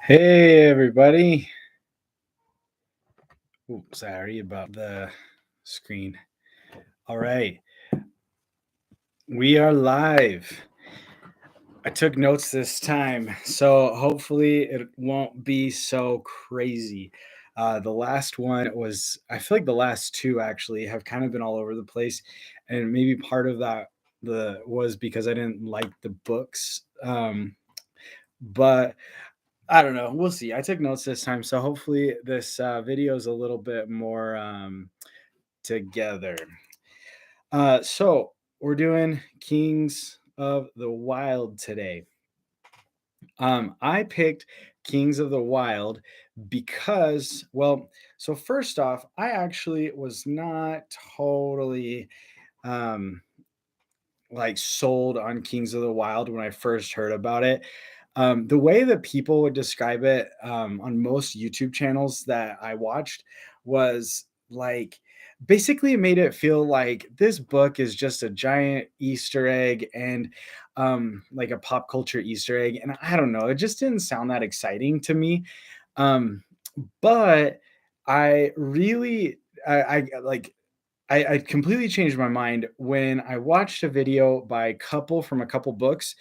Hey everybody. Ooh, sorry about the screen. All right, we are live. I took notes this time, so hopefully it won't be so crazy. The last one was, I feel like the last two actually have kind of been all over the place, and maybe part of that the was because I didn't like the books. But I don't know. We'll see. I took notes this time, so hopefully this video is a little bit more together. So we're doing Kings of the Wild today. I picked Kings of the Wild because, well, so first off, I actually was not totally um, like sold on Kings of the Wild when I first heard about it. The way that people would describe it on most YouTube channels that I watched was like basically it made it feel like this book is just a giant Easter egg and like a pop culture Easter egg. And I don't know, it just didn't sound that exciting to me. Um, but I really, I like I completely changed my mind when I watched a video by Couple from a couple books.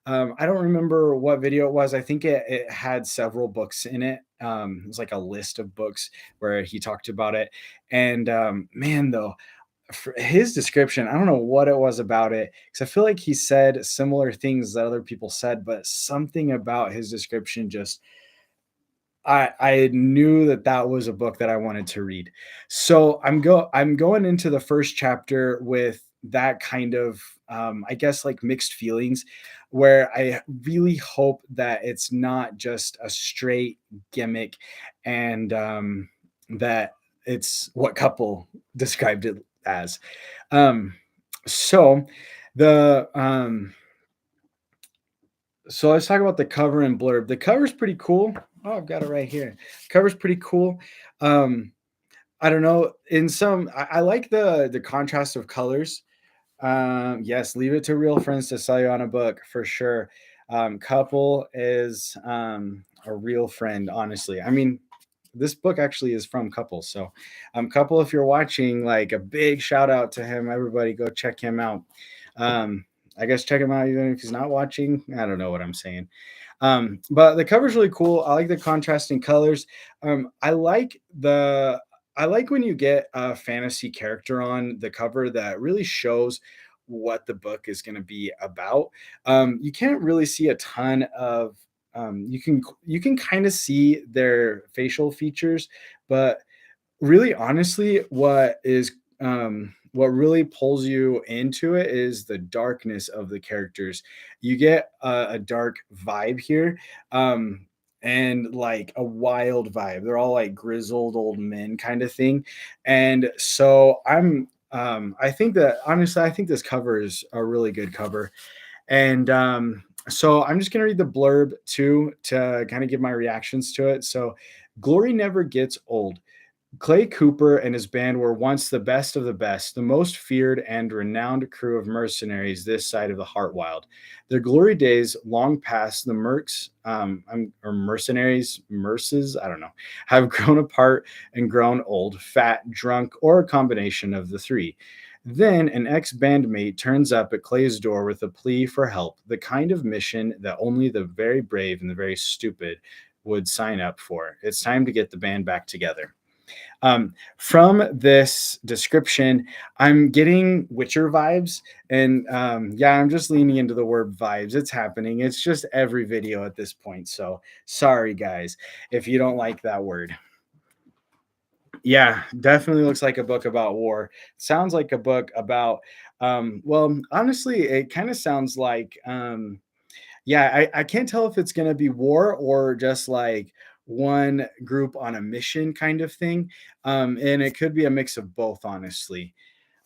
I don't remember what video it was. I think it had several books in it. It was like a list of books where he talked about it. And man, though, for his description, I don't know what it was about it because I feel like he said similar things that other people said, but something about his description just I knew that that was a book that I wanted to read. So I'm going into the first chapter with that kind of I guess like mixed feelings where I really hope that it's not just a straight gimmick and that it's what Couple described it as. Um so the so let's talk about the cover and blurb. The cover's pretty cool. Oh, I've got it right here. Cover's pretty cool. Um, I don't know. In some, I like the contrast of colors. Yes, leave it to real friends to sell you on a book for sure. Couple is a real friend, honestly. I mean, this book actually is from Couple. So, Couple, if you're watching, like a big shout out to him. Everybody, go check him out. Um, I guess check him out even if he's not watching. I don't know what I'm saying. But the cover's really cool. I like the contrasting colors. I like when you get a fantasy character on the cover that really shows what the book is going to be about. You can't really see a ton of you can kind of see their facial features, but really honestly what really pulls you into it is the darkness of the characters. You get a dark vibe here, and like a wild vibe. They're all like grizzled old men kind of thing. And so I think that honestly I think this cover is a really good cover. And so I'm just going to read the blurb too to kind of give my reactions to it. So, glory never gets old. Clay Cooper and his band were once the best of the best, the most feared and renowned crew of mercenaries this side of the Heartwild. Their glory days long past, the mercs, or mercenaries, merces, I don't know, have grown apart and grown old, fat, drunk, or a combination of the three. Then an ex bandmate turns up at Clay's door with a plea for help, the kind of mission that only the very brave and the very stupid would sign up for. It's time to get the band back together. From this description, I'm getting Witcher vibes, and yeah, I'm just leaning into the word vibes. It's happening. It's just every video at this point. So sorry, guys, if you don't like that word. Yeah, definitely looks like a book about war. Sounds like a book about, well, honestly, it kind of sounds like, yeah, I can't tell if it's going to be war or just like one group on a mission kind of thing. And it could be a mix of both, honestly.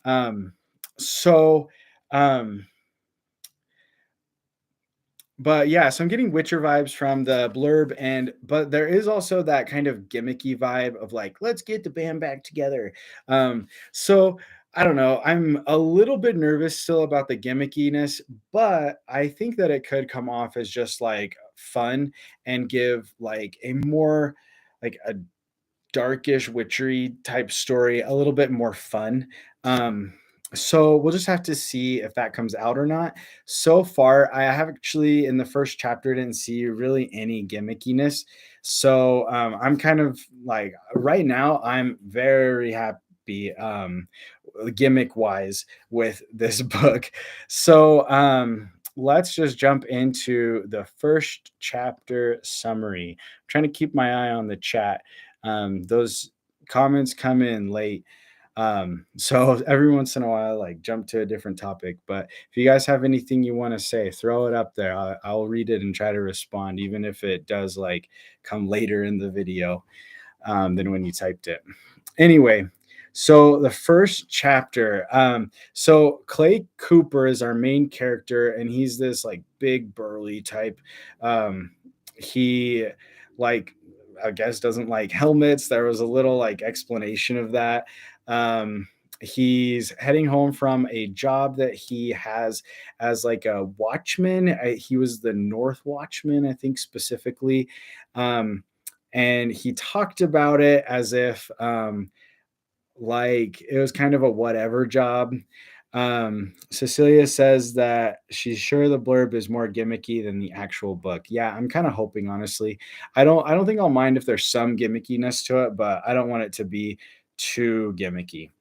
Um, so, um, but yeah, so I'm getting Witcher vibes from the blurb, and but there is also that kind of gimmicky vibe of like, let's get the band back together. So I don't know. I'm a little bit nervous still about the gimmickiness, but I think that it could come off as just like fun and give like a more like a darkish witchery type story, a little bit more fun. Um, so we'll just have to see if that comes out or not. So far, I have actually in the first chapter didn't see really any gimmickiness. So I'm kind of like right now, I'm very happy gimmick wise with this book. So let's just jump into the first chapter summary. I'm trying to keep my eye on the chat. Those comments come in late. So every once in a while, like jump to a different topic. But if you guys have anything you want to say, throw it up there. I'll read it and try to respond, even if it does like come later in the video than when you typed it. Anyway, so the first chapter. So Clay Cooper is our main character, and he's this like big burly type. He like I guess doesn't like helmets. There was a little like explanation of that. He's heading home from a job that he has as like a watchman. He was the North Watchman, I think specifically. Um, and he talked about it as if like it was kind of a whatever job. Cecilia says that she's sure the blurb is more gimmicky than the actual book. Yeah, I'm kind of hoping honestly. I don't think I'll mind if there's some gimmickiness to it, but I don't want it to be too gimmicky.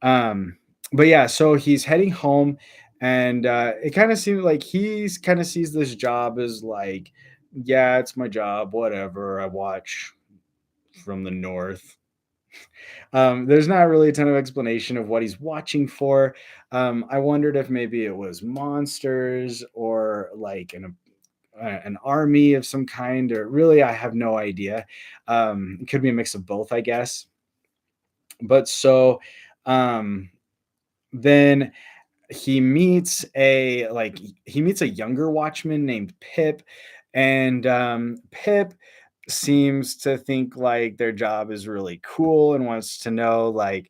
Um, but yeah, so he's heading home, and it kind of seems like he's kind of sees this job as like, yeah, it's my job, whatever. I watch from the north. There's not really a ton of explanation of what he's watching for. I wondered if maybe it was monsters or like an army of some kind, or really, I have no idea. It could be a mix of both, I guess. But so um, then he meets a younger watchman named Pip, and Pip seems to think like their job is really cool and wants to know like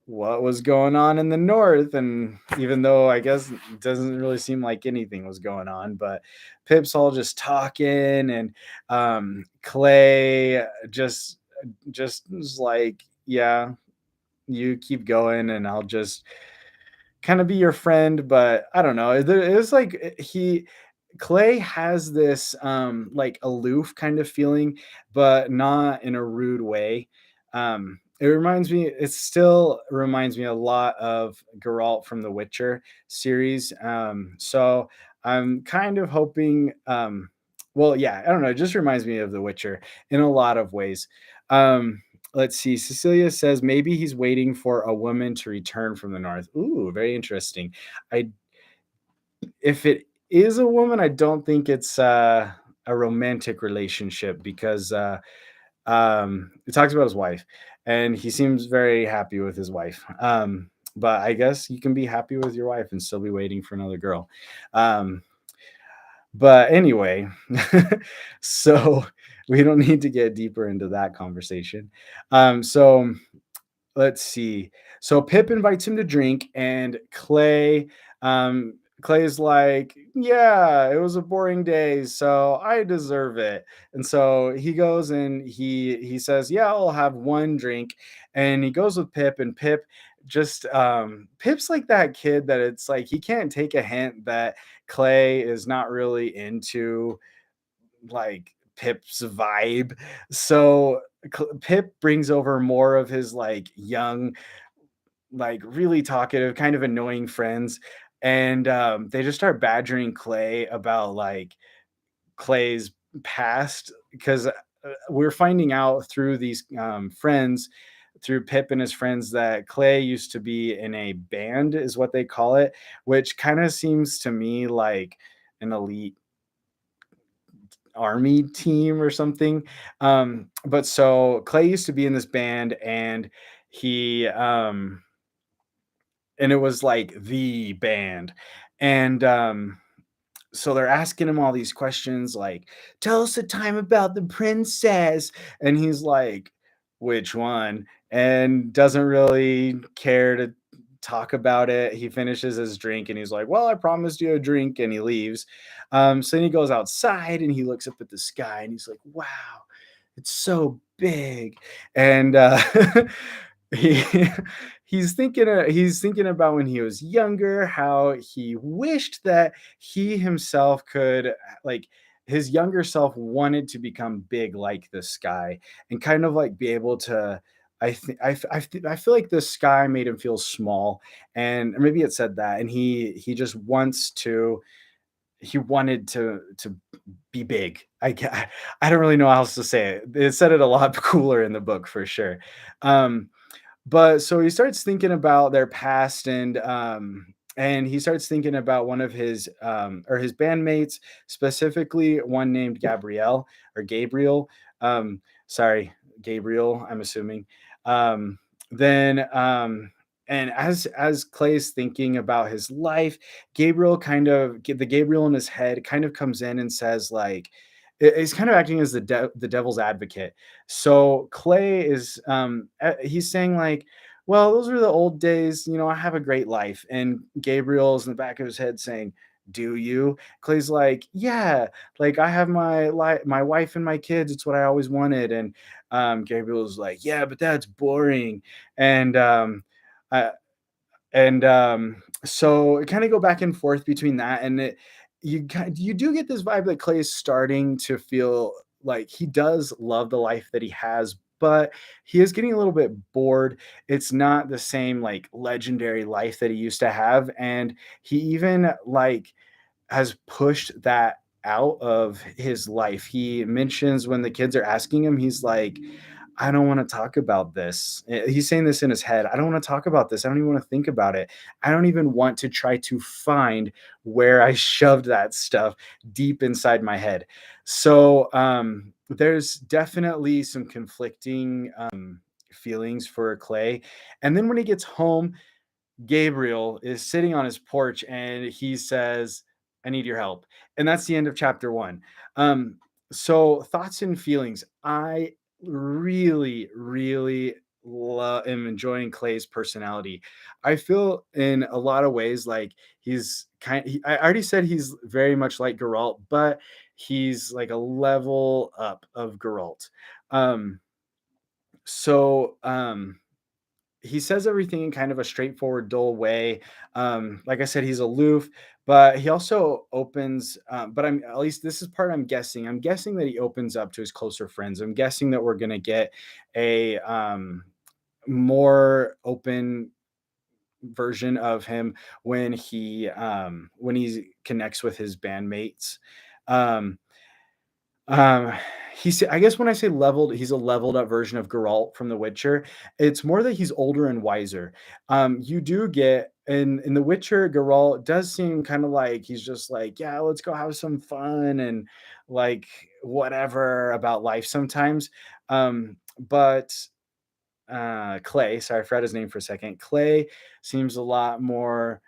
what was going on in the north. And even though I guess it doesn't really seem like anything was going on, but Pip's all just talking, and Clay just is like, yeah, you keep going and I'll just kind of be your friend. But I don't know, it was like he Clay has this like aloof kind of feeling, but not in a rude way. It still reminds me a lot of Geralt from the Witcher series. So I'm kind of hoping well, yeah, I don't know, it just reminds me of the Witcher in a lot of ways. Um let's see. Cecilia says maybe he's waiting for a woman to return from the north. Ooh, very interesting. I If it is a woman, I don't think it's a romantic relationship because it talks about his wife, and he seems very happy with his wife. But I guess you can be happy with your wife and still be waiting for another girl. Um, but anyway, so we don't need to get deeper into that conversation. So let's see. So Pip invites him to drink, and Clay's like, "Yeah, it was a boring day, so I deserve it." And so he goes and he says, "Yeah, I'll have one drink." And he goes with Pip, and Pip's like that kid that it's like he can't take a hint that Clay is not really into like Pip's vibe. So Pip brings over more of his like young, like really talkative, kind of annoying friends, and they just start badgering Clay about like Clay's past because we're finding out through these friends, through Pip and his friends, that Clay used to be in a band, is what they call it, which kind of seems to me like an elite army team or something. But so Clay used to be in this band, and he and it was like the band. And so they're asking him all these questions like, tell us a time about the princess. And he's like, which one? and doesn't really care to talk about it. He finishes his drink and he's like, "Well, I promised you a drink," and he leaves. So then he goes outside and he looks up at the sky and he's like, "Wow, it's so big." And he he's thinking about when he was younger, how he wished that he himself could like his younger self wanted to become big like the sky and kind of like be able to I feel like the sky made him feel small, and or maybe it said that, and he just wants to he wanted to be big. I don't really know how else to say it. It said it a lot cooler in the book for sure. Um, but so he starts thinking about their past and he starts thinking about one of his or his bandmates, specifically one named Gabrielle or Gabriel. Sorry, Gabriel, I'm assuming. Um, then and as Clay's thinking about his life, Gabriel kind of the Gabriel in his head kind of comes in and says like he's kind of acting as the devil's advocate. So Clay is he's saying like, well, those were the old days, you know, I have a great life. And Gabriel's in the back of his head saying, do you? Clay's like, yeah, like I have my wife and my kids. It's what I always wanted. And Gabriel's like, yeah, but that's boring. And I, so it kind of go back and forth between that and you do get this vibe that Clay is starting to feel like he does love the life that he has, but he is getting a little bit bored. It's not the same like legendary life that he used to have, and he even like has pushed that out of his life. He mentions when the kids are asking him, he's like, I don't want to talk about this. He's saying this in his head. I don't want to talk about this. I don't even want to think about it. I don't even want to try to find where I shoved that stuff deep inside my head. So there's definitely some conflicting feelings for Clay. And then when he gets home, Gabriel is sitting on his porch and he says, I need your help. And that's the end of chapter one. Um, so, thoughts and feelings. I really, really am enjoying Clay's personality. I feel in a lot of ways like I already said he's very much like Geralt, but he's like a level up of Geralt. Um, so, he says everything in kind of a straightforward, dull way. Like I said, he's aloof, but he also opens. But I'm at least this is part I'm guessing. I'm guessing that he opens up to his closer friends. I'm guessing that we're gonna get a more open version of him when he connects with his bandmates. Um, um, I guess when I say leveled, he's a leveled up version of Geralt from The Witcher. It's more that he's older and wiser. You do get in The Witcher, Geralt does seem kind of like he's just like, yeah, let's go have some fun and like whatever about life sometimes. But Clay, sorry, I forgot his name for a second. Clay seems a lot more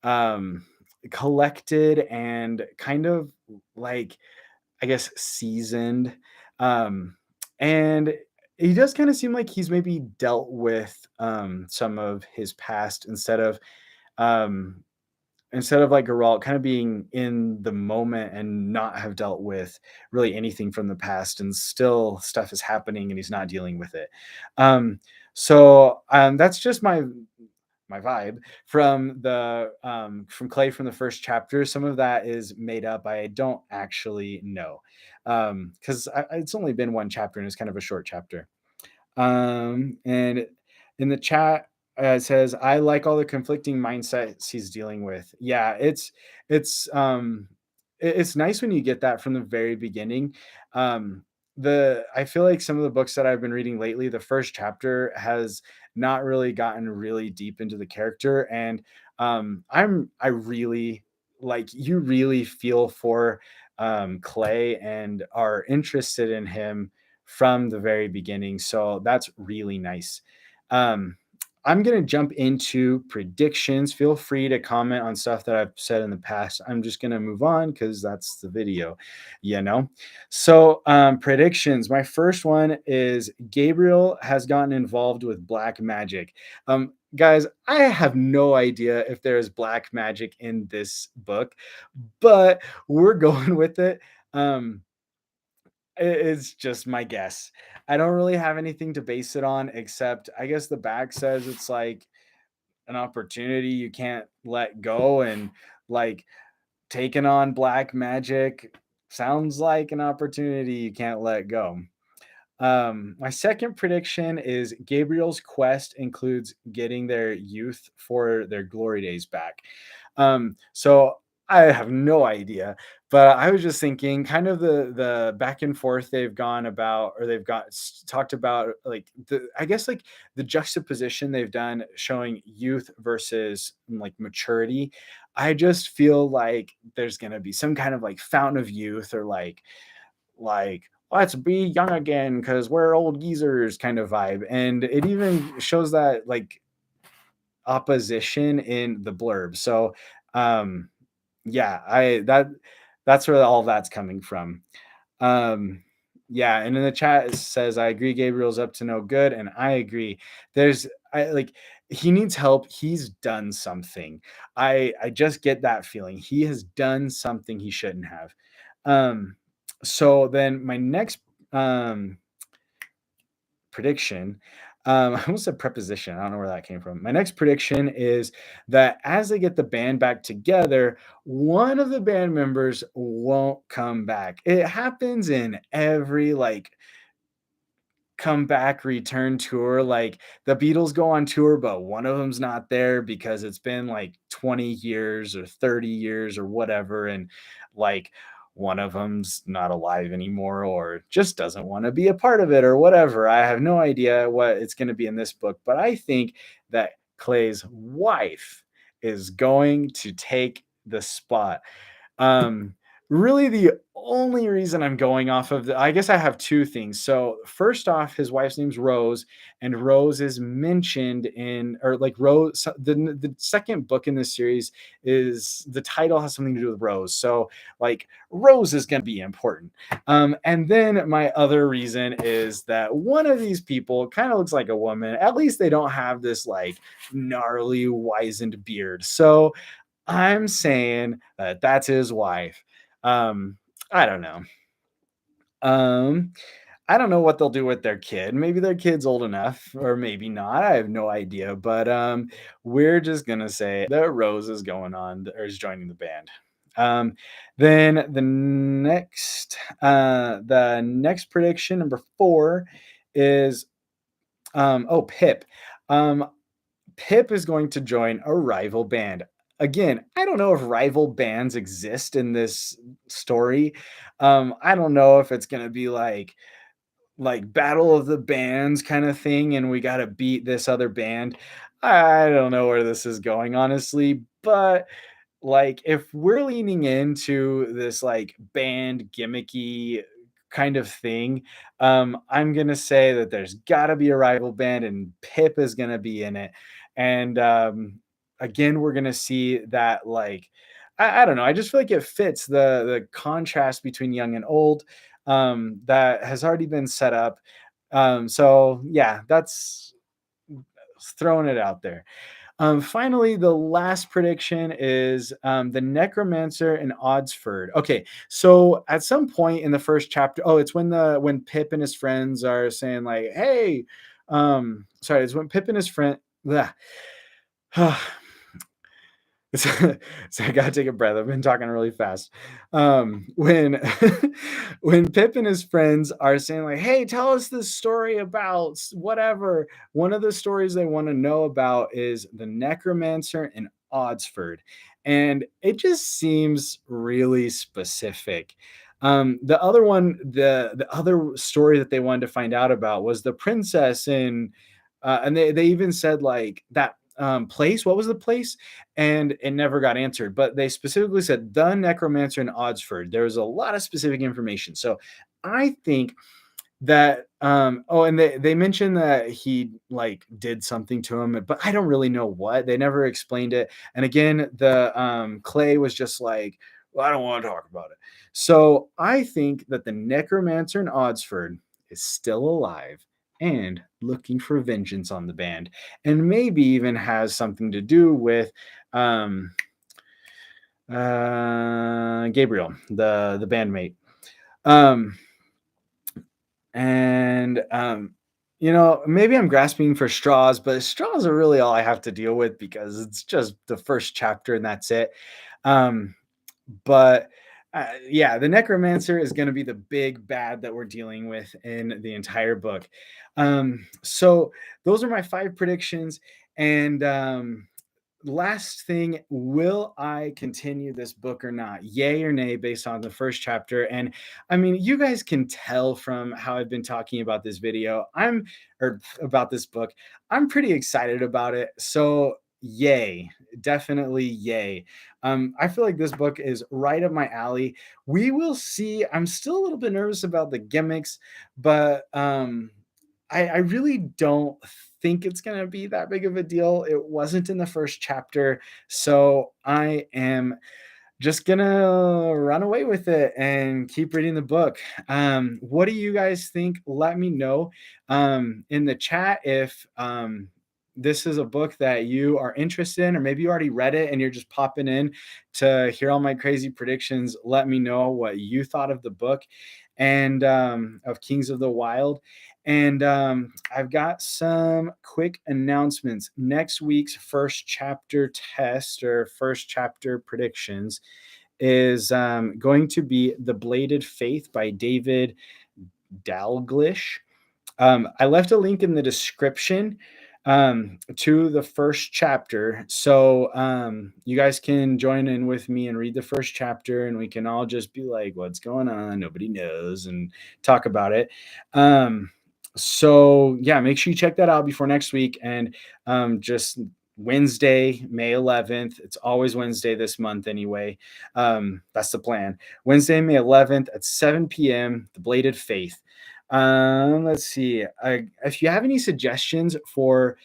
um collected and kind of like I guess, seasoned. Um, and he does kind of seem like he's maybe dealt with some of his past um, instead of like Geralt kind of being in the moment and not have dealt with really anything from the past, and still stuff is happening and he's not dealing with it. That's just my vibe from the from Clay from the first chapter. Some of that is made up. I don't actually know because it's only been one chapter and it's kind of a short chapter. And in the chat, it says, "I like all the conflicting mindsets he's dealing with." Yeah, it's it's nice when you get that from the very beginning. The I feel like some of the books that I've been reading lately, the first chapter has not really gotten really deep into the character, and I really like you really feel for Clay and are interested in him from the very beginning. So that's really nice. Um, I'm going to jump into predictions. Feel free to comment on stuff that I've said in the past. I'm just going to move on because that's the video, you know? So, predictions. My first one is Gabriel has gotten involved with black magic. Guys, I have no idea if there's black magic in this book, but we're going with it. Um, it's just my guess. I don't really have anything to base it on except I guess the back says it's like an opportunity you can't let go, and like taking on black magic sounds like an opportunity you can't let go. My second prediction is Gabriel's quest includes getting their youth for their glory days back. So I have no idea, but I was just thinking, kind of the back and forth they've gone about, or they've got talked about, like the I guess like the juxtaposition they've done showing youth versus like maturity. I just feel like there's gonna be some kind of like fountain of youth, or like let's be young again because we're old geezers kind of vibe. And it even shows that like opposition in the blurb. So um yeah, that's where all that's coming from. Um yeah, and in the chat it says I agree Gabriel's up to no good, and I agree. There's I like he needs help. He's done something. I just get that feeling. He has done something he shouldn't have. Um so then my next um prediction. I almost said preposition. I don't know where that came from. My next prediction is that as they get the band back together, one of the band members won't come back. It happens in every like comeback return tour. Like the Beatles go on tour, but one of them's not there because it's been like 20 years or 30 years or whatever. And like one of them's not alive anymore, or just doesn't want to be a part of it or whatever. I have no idea what it's going to be in this book, but I think that Clay's wife is going to take the spot. um, Really, the only reason I'm going off of I guess I have two things. So, first off, his wife's name's Rose, and Rose is mentioned in, or like Rose, the second book in this series is the title has something to do with Rose. So, like, Rose is going to be important. And then my other reason is that one of these people kind of looks like a woman. At least they don't have this like gnarly, wizened beard. So, I'm saying that that's his wife. Um, I don't know. Um, I don't know what they'll do with their kid. Maybe their kid's old enough, or maybe not. I have no idea. But we're just gonna say that Rose is going on or is joining the band. Um, then the next prediction, number four, is Pip. Um, Pip is going to join a rival band. Again, I don't know if rival bands exist in this story. I don't know if it's going to be like battle of the bands kind of thing, and we got to beat this other band. I don't know where this is going, honestly, but like if we're leaning into this like band gimmicky kind of thing, I'm gonna say that there's gotta be a rival band and Pip is gonna be in it. And again, we're gonna see that like I don't know, I just feel like it fits the contrast between young and old, that has already been set up. So yeah, that's throwing it out there. Finally, the last prediction is the necromancer in Oddsford. Okay, so at some point in the first chapter, it's when Pip and his friends are saying like, "Hey," sorry, it's when Pip and his friend. Bleh. So I gotta take a breath. I've been talking really fast. When when Pip and his friends are saying like, "Hey, tell us this story about whatever," one of the stories they want to know about is the necromancer in Oddsford, and it just seems really specific. The other one, the other story that they wanted to find out about was the princess in, and they even said like that place. What was the place? And it never got answered. But they specifically said the necromancer in Oddsford. There was a lot of specific information. So I think that oh, and they mentioned that he like did something to him, but I don't really know what. They never explained it. And again, the Clay was just like, well, I don't want to talk about it. So I think that the necromancer in Odsford is still alive and looking for vengeance on the band, and maybe even has something to do with um Gabriel, the bandmate. Um and maybe I'm grasping for straws, but straws are really all I have to deal with because it's just the first chapter and that's it. Um, but yeah, the necromancer is going to be the big bad that we're dealing with in the entire book. So those are my 5 predictions. And last thing, will I continue this book or not? Yay or nay based on the first chapter. And I mean, you guys can tell from how I've been talking about this video, or about this book, I'm pretty excited about it. So yay, definitely yay. I feel like this book is right up my alley. We will see. I'm still a little bit nervous about the gimmicks, but I really don't think it's going to be that big of a deal. It wasn't in the first chapter. So I am just going to run away with it and keep reading the book. What do you guys think? Let me know in the chat if this is a book that you are interested in, or maybe you already read it and you're just popping in to hear all my crazy predictions. Let me know what you thought of the book and of Kings of the Wyld. And I've got some quick announcements. Next week's first chapter test or first chapter predictions is going to be The Bladed Faith by David Dalglish. I left a link in the description to the first chapter. So you guys can join in with me and read the first chapter, and we can all just be like, what's going on? Nobody knows, and talk about it. So yeah, make sure you check that out before next week. And just Wednesday, May 11th. It's always Wednesday this month anyway. That's the plan. Wednesday, May 11th at 7 p.m. The Bladed Faith. Let's see. If you have any suggestions for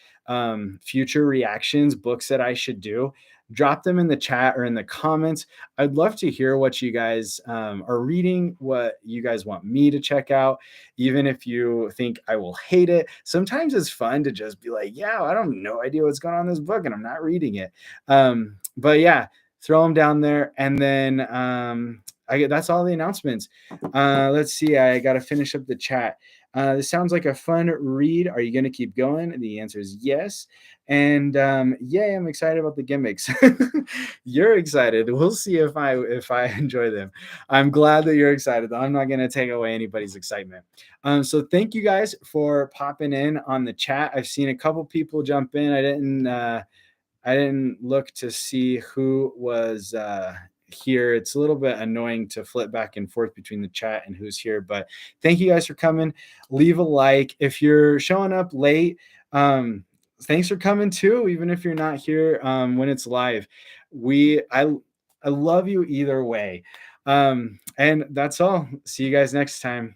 future reactions, books that I should do, drop them in the chat or in the comments. I'd love to hear what you guys are reading, what you guys want me to check out, even if you think I will hate it. Sometimes it's fun to just be like, yeah, I don't no idea what's going on in this book and I'm not reading it. But yeah, throw them down there. And then that's all the announcements. Let's see. I got to finish up the chat. This sounds like a fun read. Are you going to keep going? The answer is yes. And yay, I'm excited about the gimmicks. You're excited. We'll see if I enjoy them. I'm glad that you're excited, though. I'm not going to take away anybody's excitement. So thank you guys for popping in on the chat. I've seen a couple people jump in. I didn't look to see who was here. It's a little bit annoying to flip back and forth between the chat and who's here, but thank you guys for coming. Leave a like. If you're showing up late, thanks for coming too, even if you're not here when it's live. I love you either way. And that's all. See you guys next time.